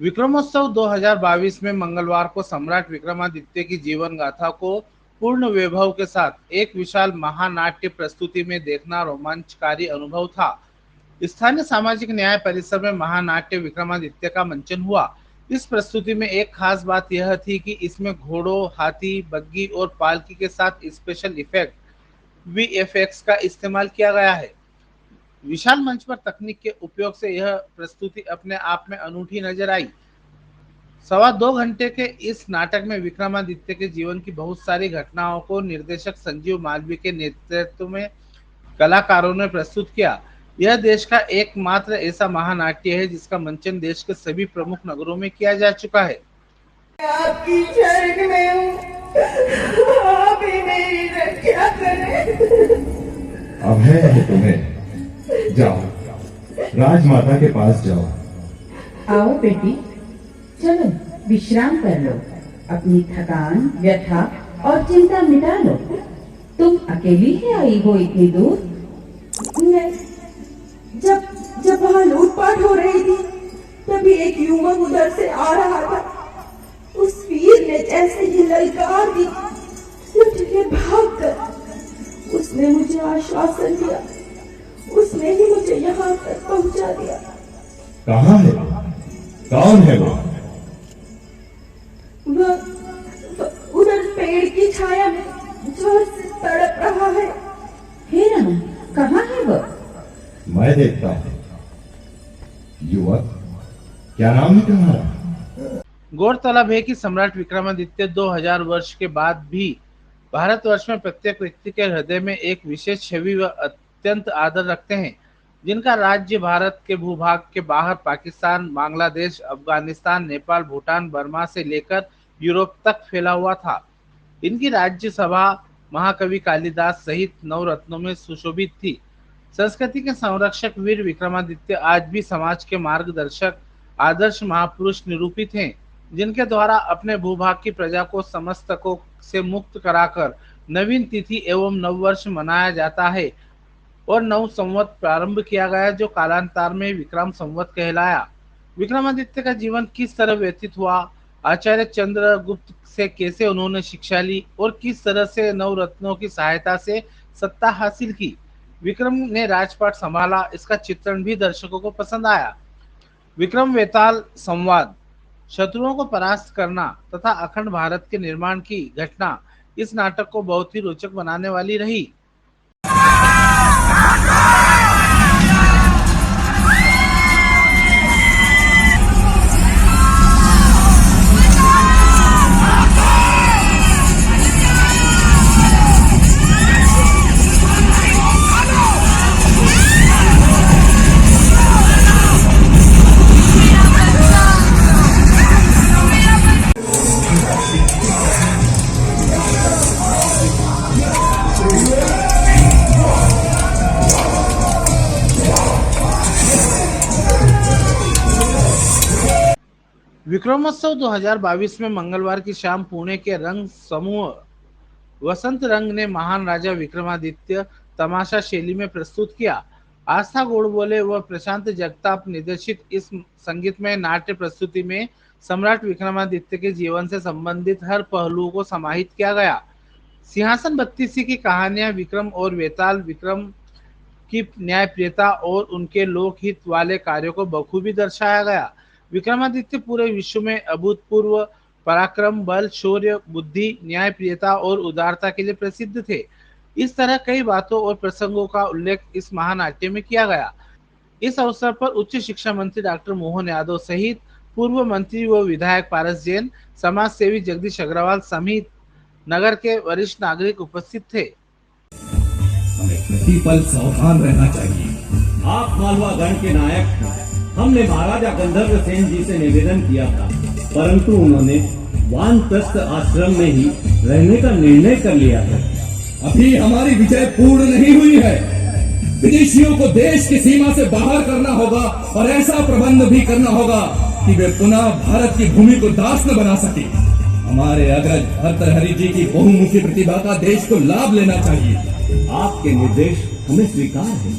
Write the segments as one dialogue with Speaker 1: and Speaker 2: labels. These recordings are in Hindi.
Speaker 1: विक्रमोत्सव 2022 में मंगलवार को सम्राट विक्रमादित्य की जीवन गाथा को पूर्ण वैभव के साथ एक विशाल महानाट्य प्रस्तुति में देखना रोमांचकारी अनुभव था। स्थानीय सामाजिक न्याय परिसर में महानाट्य विक्रमादित्य का मंचन हुआ। इस प्रस्तुति में एक खास बात यह थी कि इसमें घोड़ों, हाथी, बग्गी और पालकी के साथ स्पेशल इफेक्ट वीएफएक्स का इस्तेमाल किया गया है। विशाल मंच पर तकनीक के उपयोग से यह प्रस्तुति अपने आप में अनूठी नजर आई। 2.25 घंटे के इस नाटक में विक्रमादित्य के जीवन की बहुत सारी घटनाओं को निर्देशक संजीव मालवीय के नेतृत्व में कलाकारों ने प्रस्तुत किया। यह देश का एकमात्र ऐसा महानाट्य है जिसका मंचन देश के सभी प्रमुख नगरों में किया जा चुका है।
Speaker 2: आपकी शरण में हूँ, आप ही मेरी रक्षा करें।
Speaker 3: अभय है तुम्हें, जाओ राजमाता के पास जाओ।
Speaker 4: आओ बेटी, चलो विश्राम कर लो, अपनी थकान, व्यथा और चिंता मिटा लो। तुम अकेली ही आई हो इतनी दूर?
Speaker 2: जब वहाँ लूटपाट हो रही थी तभी एक युवक उधर से आ रहा था। उस वीर ने जैसे ही ललकार दी, लुट के भाग कर उसने मुझे आश्वासन दिया, उसने ही मुझे यहाँ तक पहुँचा दिया।
Speaker 3: कहाँ है? कौन है वो?
Speaker 2: उधर पेड़ की छाया में जोर से तड़प रहा है।
Speaker 4: हे राम, कहाँ है वो?
Speaker 3: मैं देखता हूँ। युवक, क्या नाम है तुम्हारा?
Speaker 1: गौरतलब है कि सम्राट विक्रमादित्य 2000 वर्ष के बाद भी भारतवर्ष में प्रत्येक व्यक्ति के हृदय में एक विशेष छवि व अत्यंत आदर रखते हैं, जिनका राज्य भारत के भूभाग के बाहर पाकिस्तान, बांग्लादेश, अफगानिस्तान, नेपाल, भूटान, बर्मा से लेकर यूरोप तक फैला हुआ था। इनकी राज्यसभा महाकवि कालिदास सहित नवरत्नों में सुशोभित थी। संस्कृति के संरक्षक वीर विक्रमादित्य आज भी समाज के मार्गदर्शक, आदर्श महापुरुष निरूपित हैं, जिनके द्वारा अपने भूभाग की प्रजा को समस्तकों से मुक्त कराकर नवीन तिथि एवं नववर्ष मनाया जाता है और नव संवत प्रारंभ किया गया, जो कालांतर में विक्रम संवत कहलाया। विक्रमादित्य का जीवन किस तरह व्यतीत हुआ, आचार्य चंद्रगुप्त से कैसे उन्होंने शिक्षा ली और किस तरह से नवरत्नों की सहायता से सत्ता हासिल की, विक्रम ने राजपाट संभाला, इसका चित्रण भी दर्शकों को पसंद आया। विक्रम वेताल संवाद, शत्रुओं को परास्त करना तथा अखंड भारत के निर्माण की घटना इस नाटक को बहुत ही रोचक बनाने वाली रही। विक्रमोत्सव 2022 में मंगलवार की शाम पुणे के रंग समूह वसंत रंग ने महान राजा विक्रमादित्य तमाशा शैली में प्रस्तुत किया। आस्था गोडबोले व प्रशांत जगताप निर्देशित इस संगीतमय नाट्य प्रस्तुति में सम्राट विक्रमादित्य के जीवन से संबंधित हर पहलू को समाहित किया गया। सिंहासन बत्तीसी की कहानियां, विक्रम और वेताल, विक्रम की न्यायप्रियता और उनके लोकहित वाले कार्यों को बखूबी दर्शाया गया। विक्रमादित्य पूरे विश्व में अभूतपूर्व पराक्रम, बल, शौर्य, बुद्धि, न्यायप्रियता और उदारता के लिए प्रसिद्ध थे। इस तरह कई बातों और प्रसंगों का उल्लेख इस महानाट्य में किया गया। इस अवसर पर उच्च शिक्षा मंत्री डॉक्टर मोहन यादव सहित पूर्व मंत्री व विधायक पारस जैन, समाज सेवी जगदीश अग्रवाल समेत नगर के वरिष्ठ नागरिक उपस्थित थे।
Speaker 5: हमें प्रतिपल सावधान रहना चाहिए।
Speaker 6: आप मालवा गण के नायक, हमने महाराजा गंधर्व सेन जी से निवेदन किया था, परंतु उन्होंने वानप्रस्थ आश्रम में ही रहने का निर्णय कर लिया है।
Speaker 5: अभी हमारी विजय पूर्ण नहीं हुई है। विदेशियों को देश की सीमा से बाहर करना होगा और ऐसा प्रबंध भी करना होगा कि वे पुनः भारत की भूमि को दास न बना सके। हमारे अग्रज भर्तृहरि जी की बहुमुखी प्रतिभा का देश को लाभ लेना चाहिए।
Speaker 6: आपके निर्देश हमें स्वीकार है।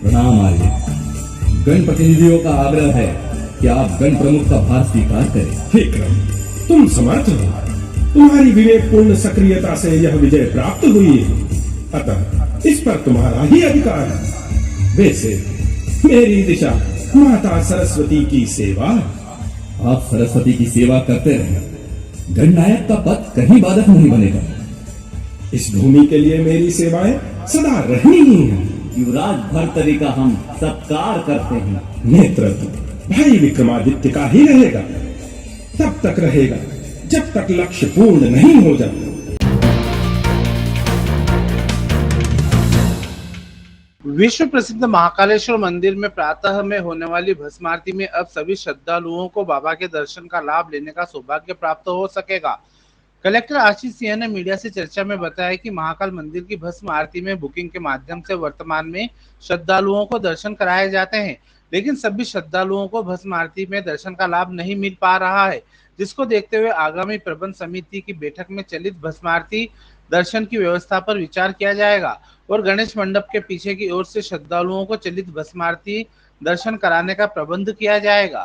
Speaker 5: प्रणाम आर्य। गण प्रतिनिधियों का आग्रह है कि आप गण प्रमुख का भार स्वीकार करें।
Speaker 7: विक्रम, तुम समर्थ हो, तुम्हारी विवेकपूर्ण सक्रियता से यह विजय प्राप्त हुई है, अतः इस पर तुम्हारा ही अधिकार है। वैसे मेरी दिशा माता सरस्वती की सेवा।
Speaker 5: आप सरस्वती की सेवा करते रहे, गणनायक का पद कहीं बाधक नहीं बनेगा।
Speaker 7: इस भूमि के लिए मेरी सेवाएं सदा रहनी ही है।
Speaker 6: युवराज भर्तृहरि का हम सत्कार करते हैं।
Speaker 7: नेतृत्व भाई विक्रमादित्य का ही रहेगा, तब तक रहेगा जब तक लक्ष्य पूर्ण नहीं हो जाता।
Speaker 1: विश्व प्रसिद्ध महाकालेश्वर मंदिर में प्रातः में होने वाली भस्म आरती में अब सभी श्रद्धालुओं को बाबा के दर्शन का लाभ लेने का सौभाग्य प्राप्त हो सकेगा। कलेक्टर आशीष सिंह ने मीडिया से चर्चा में बताया कि महाकाल मंदिर की भस्म आरती में बुकिंग के माध्यम से वर्तमान में श्रद्धालुओं को दर्शन कराए जाते हैं, लेकिन सभी श्रद्धालुओं को भस्म आरती में दर्शन का लाभ नहीं मिल पा रहा है, जिसको देखते हुए आगामी प्रबंध समिति की बैठक में चलित भस्म आरती दर्शन की व्यवस्था पर विचार किया जाएगा और गणेश मंडप के पीछे की ओर से श्रद्धालुओं को चलित भस्म आरती दर्शन कराने का प्रबंध किया जाएगा।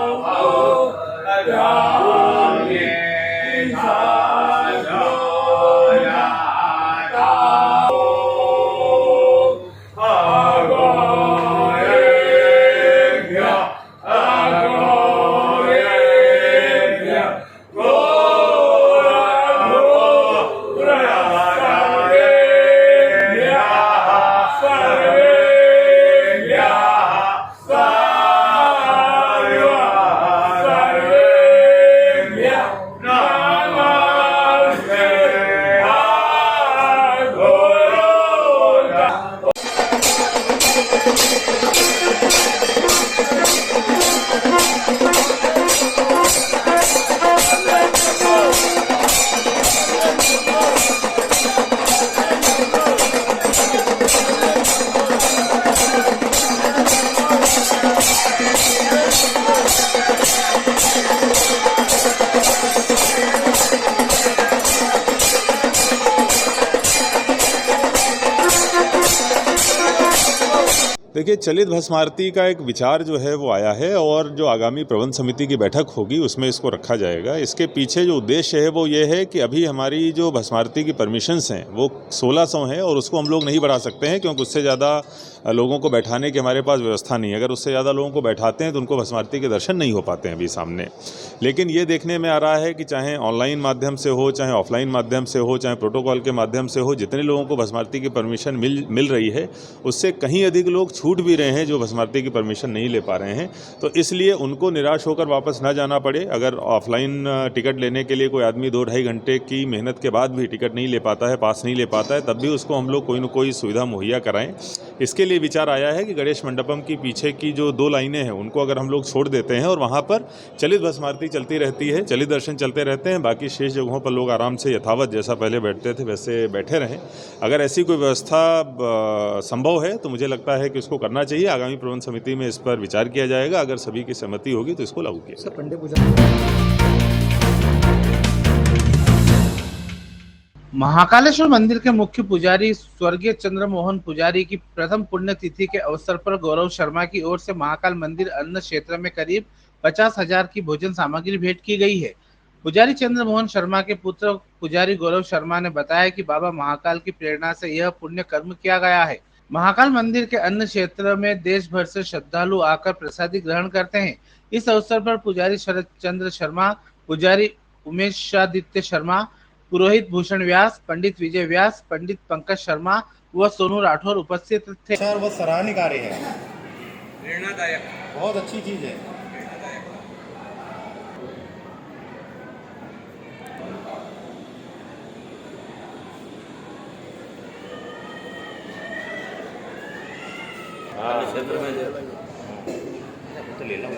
Speaker 8: देखिए, चलित भस्म आरती का एक विचार जो है वो आया है और जो आगामी प्रबंध समिति की बैठक होगी उसमें इसको रखा जाएगा। इसके पीछे जो उद्देश्य है वो ये है कि अभी हमारी जो भस्म आरती की परमिशंस हैं वो 1600 हैं और उसको हम लोग नहीं बढ़ा सकते हैं क्योंकि उससे ज़्यादा लोगों को बैठाने की हमारे पास व्यवस्था नहीं है। अगर उससे ज़्यादा लोगों को बैठाते हैं तो उनको भस्म आरती के दर्शन नहीं हो पाते हैं अभी सामने। लेकिन ये देखने में आ रहा है कि चाहे ऑनलाइन माध्यम से हो, चाहे ऑफलाइन माध्यम से हो, चाहे प्रोटोकॉल के माध्यम से हो, जितने लोगों को भस्म आरती की परमिशन मिल रही है उससे कहीं अधिक लोग छूट भी रहे हैं जो भस्म आरती की परमिशन नहीं ले पा रहे हैं। तो इसलिए उनको निराश होकर वापस ना जाना पड़े। अगर ऑफलाइन टिकट लेने के लिए कोई आदमी 2-2.5 घंटे की मेहनत के बाद भी टिकट नहीं ले पाता है, पास नहीं ले पाता है, तब भी उसको हम लोग कोई न कोई सुविधा मुहैया कराएं। इसके लिए विचार आया है कि गणेश मंडपम की पीछे की जो 2 लाइनें हैं उनको अगर हम लोग छोड़ देते हैं और वहाँ पर चलित भस्म आरती चलती रहती है, चलित दर्शन चलते रहते हैं, बाकी शेष जगहों पर लोग आराम से यथावत जैसा पहले बैठते थे वैसे बैठे रहें। अगर ऐसी कोई व्यवस्था संभव है तो मुझे लगता है कि उसको करना चाहिए। आगामी प्रबंध समिति में इस पर विचार किया जाएगा। अगर सभी की सहमति होगी तो इसको लागू किया जाएगा।
Speaker 1: महाकालेश्वर मंदिर के मुख्य पुजारी स्वर्गीय चंद्रमोहन पुजारी की प्रथम पुण्यतिथि के अवसर पर गौरव शर्मा की ओर से महाकाल मंदिर अन्न क्षेत्र में करीब 50,000 की भोजन सामग्री भेंट की गई है। पुजारी चंद्रमोहन शर्मा के पुत्र पुजारी गौरव शर्मा ने बताया कि बाबा महाकाल की प्रेरणा से यह पुण्य कर्म किया गया है। महाकाल मंदिर के अन्न क्षेत्र में देश भर से श्रद्धालु आकर प्रसादी ग्रहण करते हैं। इस अवसर पर पुजारी शरद चंद्र शर्मा, पुजारी उमेशादित्य शर्मा, पुरोहित भूषण व्यास, पंडित विजय व्यास, पंडित पंकज शर्मा व सोनू राठौर उपस्थित थे।
Speaker 9: सर वो सराहनीय कार्य है, प्रेरणादायक, बहुत अच्छी चीज है। क्षेत्र में तो ले लो।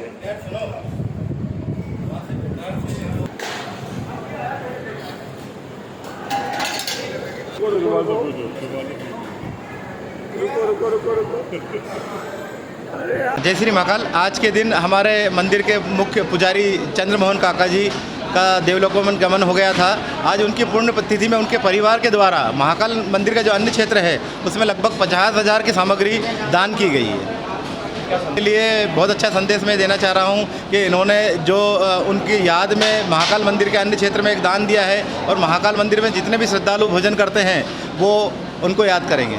Speaker 9: जय श्री महाकाल। आज के दिन हमारे मंदिर के मुख्य पुजारी चंद्रमोहन काका जी का देवलोकमन गमन हो गया था। आज उनकी पुण्य तिथि में उनके परिवार के द्वारा महाकाल मंदिर का जो अन्य क्षेत्र है उसमें लगभग 50,000 की सामग्री दान की गई है।
Speaker 1: संदेश?
Speaker 9: के लिए बहुत अच्छा संदेश मैं देना चाह रहा हूँ कि इन्होंने जो उनकी याद में महाकाल मंदिर के अन्य क्षेत्र में एक दान दिया है और महाकाल मंदिर में जितने भी श्रद्धालु भोजन करते हैं वो उनको याद करेंगे।